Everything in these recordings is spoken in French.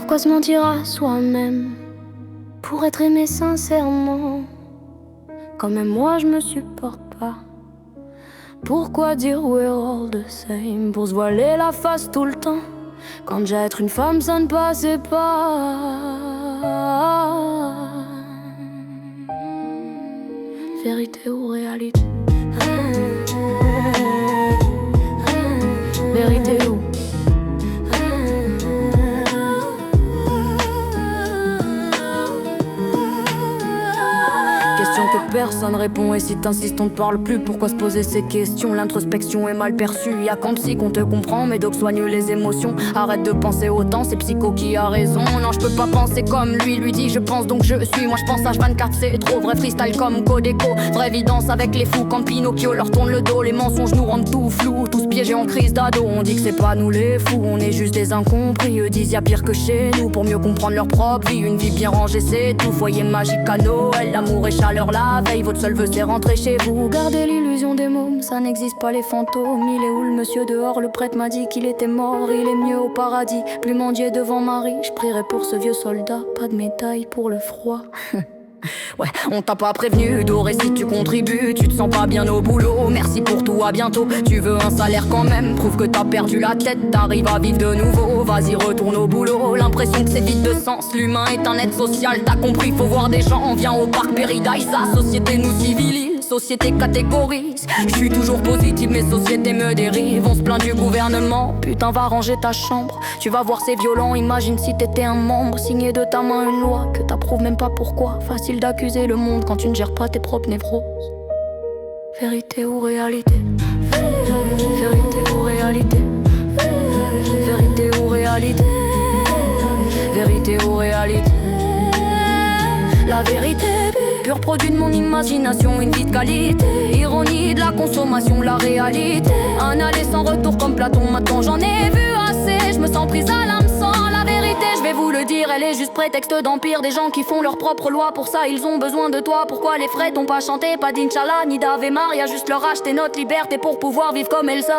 Pourquoi se mentir à soi-même pour être aimé sincèrement? Quand même moi je me supporte pas. Pourquoi dire we're all the same pour se voiler la face tout le temps? Quand j'ai être une femme ça ne passait pas. Vérité ou réalité? Vérité ou question que personne répond. Et si t'insistes on ne parle plus. Pourquoi se poser ces questions? L'introspection est mal perçue. Y'a qu'en psy qu'on te comprend. Médoc soigne les émotions. Arrête de penser autant, c'est Psycho qui a raison. Non je peux pas penser comme lui dit je pense donc je suis. Moi je pense H24 c'est trop vrai. Freestyle comme Codeco. Vraie évidence avec les fous quand Pinocchio leur tourne le dos. Les mensonges nous rendent tout flou. Tous piégés en crise d'ado. On dit que c'est pas nous les fous. On est juste des incompris. Eux disent y'a pire que chez nous. Pour mieux comprendre leur propre vie. Une vie bien rangée c'est tout. Foyer magique à Noël. L'amour et chaleur la veille. Votre seul vœu c'est rentrer chez vous. Gardez l'illusion des mômes. Ça n'existe pas les fantômes. Il est où le monsieur dehors? Le prêtre m'a dit qu'il était mort. Il est mieux au paradis. Plus mendier devant Marie. Je prierai pour ce vieux soldat. Pas de médaille pour le froid. Ouais, on t'a pas prévenu, doré si tu contribues. Tu te sens pas bien au boulot, merci pour tout, à bientôt. Tu veux un salaire quand même, prouve que t'as perdu la tête. T'arrives à vivre de nouveau, vas-y retourne au boulot. L'impression que c'est vide de sens, l'humain est un être social. T'as compris, faut voir des gens, viens au parc Paradise. La société nous civilise, société catégorise. Je suis toujours positive, mais société me dérive. On se plaint du gouvernement, putain va ranger ta chambre. Tu vas voir c'est violent, imagine si t'étais un membre. Signer de ta main une loi que t'approuves même pas pourquoi. Facile d'accuser le monde quand tu ne gères pas tes propres névroses. Vérité ou réalité? Vérité ou réalité? Vérité ou réalité? Vérité ou réalité? La vérité, pur produit de mon imagination, une vie de qualité. Ironie de la consommation, la réalité. Un aller sans retour comme Platon, maintenant j'en ai vu assez. Je me sens prise à l'hameçon, la vérité je vais vous le dire. Elle est juste prétexte d'empire, des gens qui font leur propre loi. Pour ça ils ont besoin de toi, pourquoi les frais t'ont pas chanté? Pas d'Inch'Allah ni d'Ave Maria, juste leur acheter notre liberté pour pouvoir vivre comme Elsa.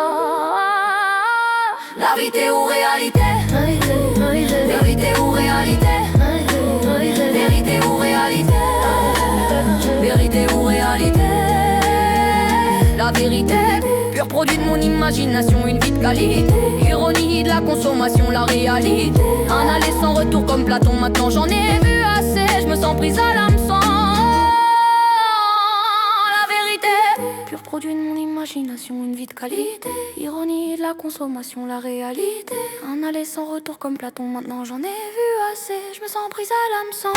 La vérité ou réalité? Vérité ou réalité? Vérité ou réalité? Vérité ou réalité? La vérité, pur produit de mon imagination, une vie de qualité. Ironie de la consommation, la réalité. Un aller sans retour comme Platon, maintenant j'en ai vu assez. Je me sens prise à l'hameçon. La vérité, pur produit de mon imagination, une vie de qualité. Ironie de la consommation, la réalité. Un aller sans retour comme Platon, maintenant j'en ai vu assez. Je me sens prise à l'hameçon.